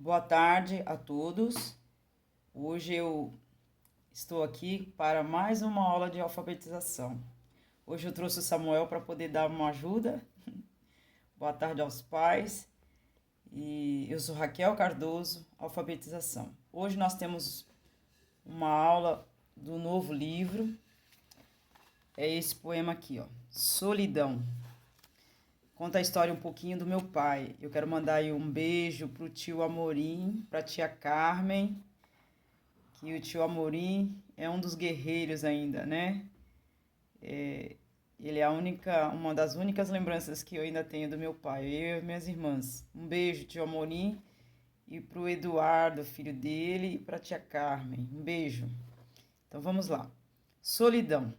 Boa tarde a todos. Hoje eu estou aqui para mais uma aula de alfabetização. Hoje eu trouxe o Samuel para poder dar uma ajuda. Boa tarde aos pais. E eu sou Raquel Cardoso, alfabetização. Hoje nós temos uma aula do novo livro. É esse poema aqui, ó, Solidão. Conta a história um pouquinho do meu pai. Eu quero mandar aí um beijo pro tio Amorim, pra tia Carmen, que o tio Amorim é um dos guerreiros ainda, né? Ele é uma das únicas lembranças que eu ainda tenho do meu pai, eu e minhas irmãs. Um beijo, tio Amorim, e pro Eduardo, filho dele, e pra tia Carmen. Um beijo. Então vamos lá. Solidão.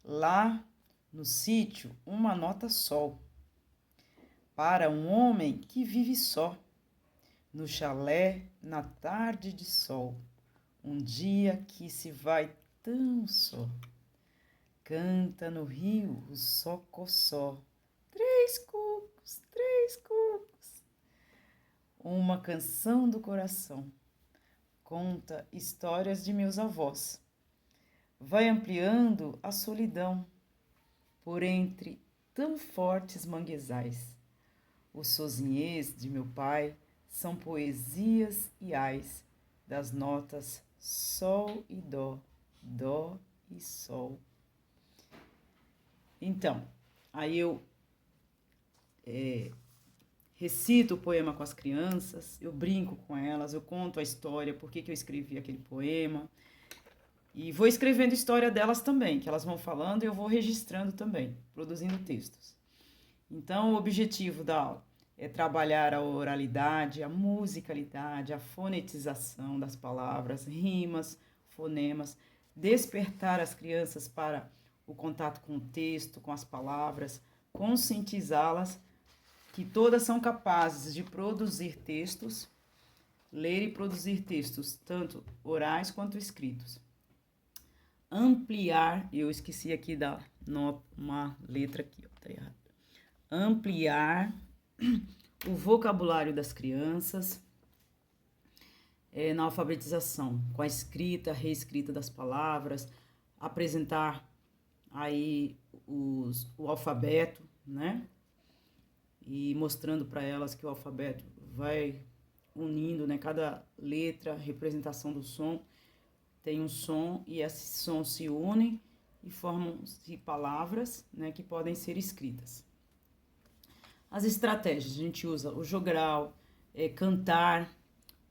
Lá no sítio, uma nota sol. Para um homem que vive só, no chalé, na tarde de sol, um dia que se vai tão só. Canta no rio o socossó, três cucos. Uma canção do coração, conta histórias de meus avós. Vai ampliando a solidão, por entre tão fortes manguezais. Os sozinhês de meu pai são poesias e ais das notas sol e dó e sol. Então, aí eu recito o poema com as crianças, eu brinco com elas, eu conto a história, por que eu escrevi aquele poema. E vou escrevendo história delas também, que elas vão falando e eu vou registrando também, produzindo textos. Então, o objetivo da aula é trabalhar a oralidade, a musicalidade, a fonetização das palavras, rimas, fonemas, despertar as crianças para o contato com o texto, com as palavras, conscientizá-las que todas são capazes de produzir textos, ler e produzir textos, tanto orais quanto escritos. Ampliar, eu esqueci aqui da uma letra aqui, ó, tá errado. Ampliar o vocabulário das crianças na alfabetização, com a escrita, reescrita das palavras, apresentar aí o alfabeto, né? E mostrando para elas que o alfabeto vai unindo, né? Cada letra, representação do som, tem um som e esses sons se unem e formam-se palavras, né, que podem ser escritas. As estratégias, a gente usa o jogral, cantar,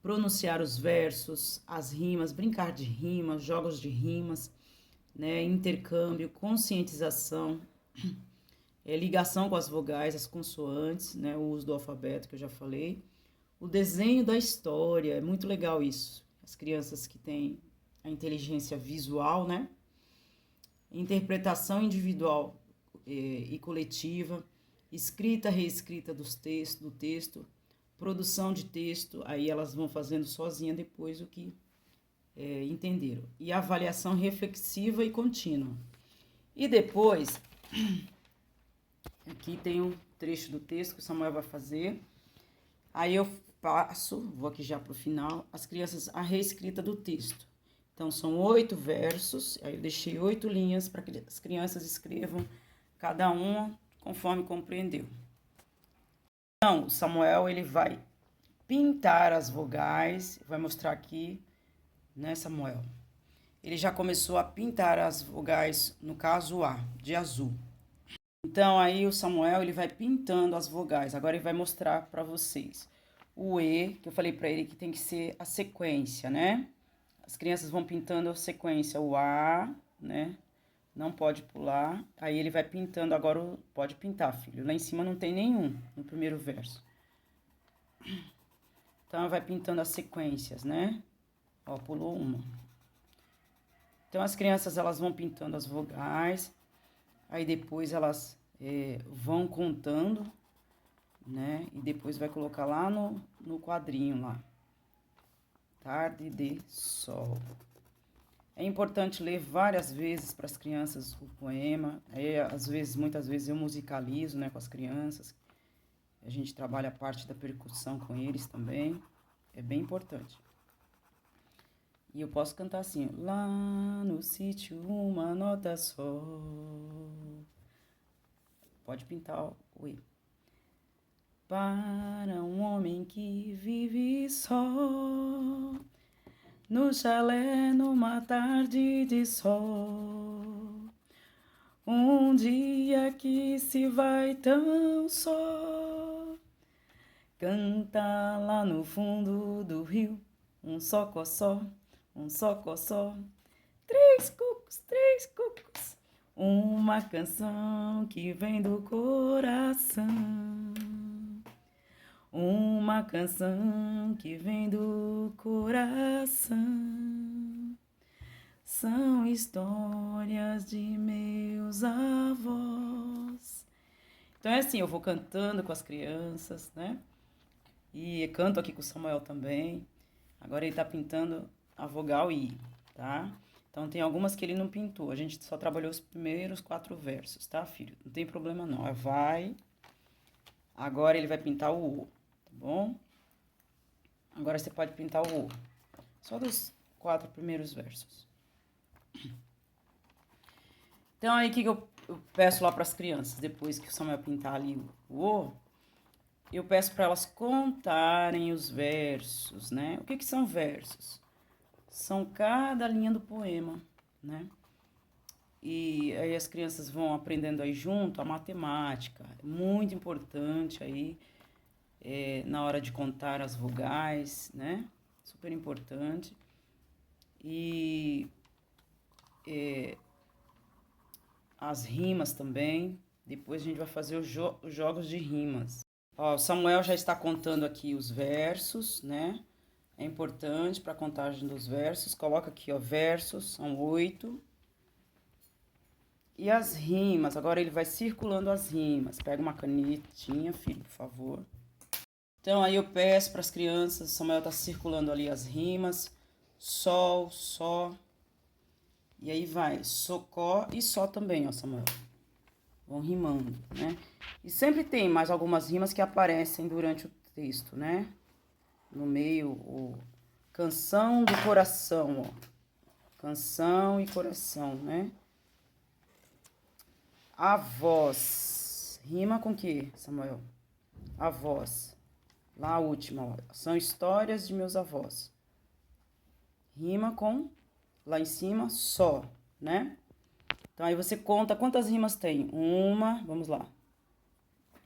pronunciar os versos, as rimas, brincar de rimas, jogos de rimas, né, intercâmbio, conscientização, ligação com as vogais, as consoantes, né, o uso do alfabeto que eu já falei, o desenho da história, é muito legal isso. As crianças que têm a inteligência visual, né, interpretação individual e coletiva, escrita, reescrita do texto, produção de texto, aí elas vão fazendo sozinha depois o que entenderam. E avaliação reflexiva e contínua. E depois, aqui tem um trecho do texto que o Samuel vai fazer. Aí eu passo, vou aqui já para o final, as crianças, a reescrita do texto. Então, são 8 versos, aí eu deixei 8 linhas para que as crianças escrevam cada uma conforme compreendeu. Então, o Samuel, ele vai pintar as vogais, vai mostrar aqui, né, Samuel? Ele já começou a pintar as vogais, no caso o A, de azul. Então, aí o Samuel, ele vai pintando as vogais. Agora ele vai mostrar para vocês. O E, que eu falei para ele que tem que ser a sequência, né? As crianças vão pintando a sequência, o A, né? Não pode pular. Aí ele vai pintando, agora pode pintar, filho. Lá em cima não tem nenhum, no primeiro verso. Então, vai pintando as sequências, né? Ó, pulou uma. Então, as crianças, elas vão pintando as vogais. Aí, depois, elas vão contando, né? E depois vai colocar lá no quadrinho, lá. Tarde de sol. É importante ler várias vezes para as crianças o poema. Muitas vezes eu musicalizo, né, com as crianças. A gente trabalha a parte da percussão com eles também. É bem importante. E eu posso cantar assim, ó. Lá no sítio uma nota só. Pode pintar o E. Para um homem que vive só, no chalé numa tarde de sol. Um dia que se vai tão só, canta lá no fundo do rio, um só coçó, um só coçó, três cucos, uma canção que vem do coração. Uma canção que vem do coração. São histórias de meus avós. Então é assim, eu vou cantando com as crianças, né? E canto aqui com o Samuel também. Agora ele tá pintando a vogal I, tá? Então tem algumas que ele não pintou. A gente só trabalhou os primeiros 4 versos, tá, filho? Não tem problema não. Vai. Agora ele vai pintar o O, tá bom? Agora você pode pintar o O. Só dos 4 primeiros versos. Então, aí, o que eu peço lá para as crianças? Depois que o Samuel pintar ali o O, eu peço para elas contarem os versos, né? O que são versos? São cada linha do poema, né? E aí as crianças vão aprendendo aí junto a matemática. É muito importante aí, na hora de contar as vogais, né? Super importante. E as rimas também. Depois a gente vai fazer os jogos de rimas. Ó, o Samuel já está contando aqui os versos, né? É importante para a contagem dos versos. Coloca aqui, ó, versos, são 8. E as rimas, agora ele vai circulando as rimas. Pega uma canetinha, filho, por favor. Então, aí eu peço para as crianças, o Samuel está circulando ali as rimas. Sol, só. E aí vai, socó e só também, ó, Samuel. Vão rimando, né? E sempre tem mais algumas rimas que aparecem durante o texto, né? No meio, o canção do coração, ó. Canção e coração, né? A voz. Rima com o que, Samuel? A voz. Lá a última, ó. São histórias de meus avós. Rima com, lá em cima, só, né? Então, aí você conta quantas rimas tem. Vamos lá.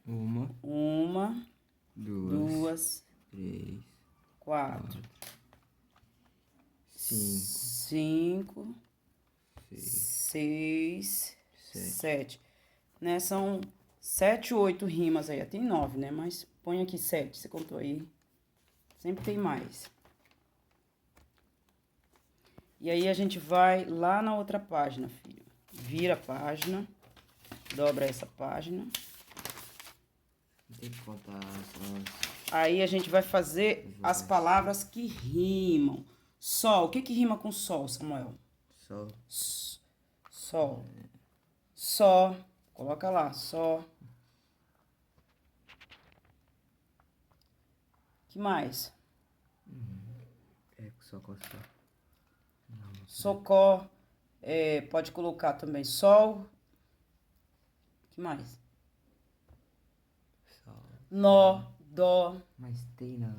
Uma, duas, três, 4, 5, 6, 7. Né? São 7, 8 rimas aí. Tem 9, né? Mas põe aqui 7, você contou aí. Sempre tem mais. E aí a gente vai lá na outra página, filho. Vira a página. Dobra essa página. Tem que contar as... Aí a gente vai fazer as palavras que rimam. Sol. O que rima com sol, Samuel? Sol. Sol. Só. Coloca lá. Só. Que mais? Só com só. Socó. Pode colocar também sol. Que mais? Sol. Nó. Dó. Mas tem na...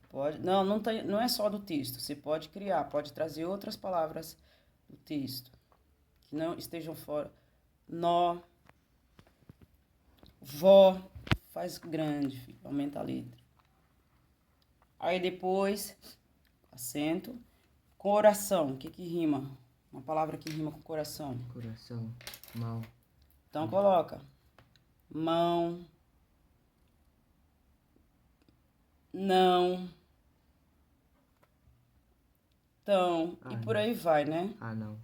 Pode. Não, não é só do texto. Você pode criar, pode trazer outras palavras do texto que não estejam fora. Nó. Vó. Faz grande, filho. Aumenta a letra. Aí depois, acento. Coração. O que rima? Uma palavra que rima com coração. Coração. Mão. Então coloca. Mão. Não. Tão. E por aí vai, né? Ah, não.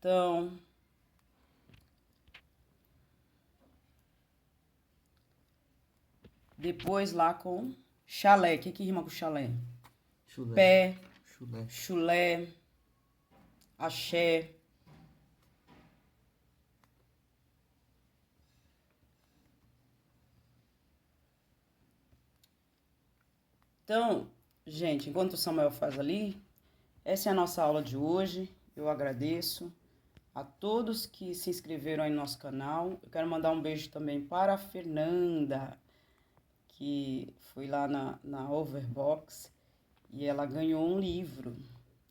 Tão. Depois lá com chalé. O que rima com chalé? Chulé. Pé. Chulé. Chulé. Axé. Então, gente, enquanto o Samuel faz ali, essa é a nossa aula de hoje. Eu agradeço a todos que se inscreveram aí no nosso canal. Eu quero mandar um beijo também para a Fernanda, que foi lá na Overbox e ela ganhou um livro,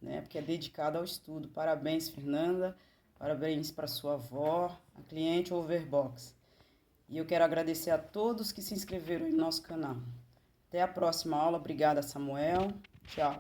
né? Porque é dedicado ao estudo. Parabéns, Fernanda. Parabéns para sua avó, a cliente Overbox. E eu quero agradecer a todos que se inscreveram aí no nosso canal. Até a próxima aula. Obrigada, Samuel. Tchau.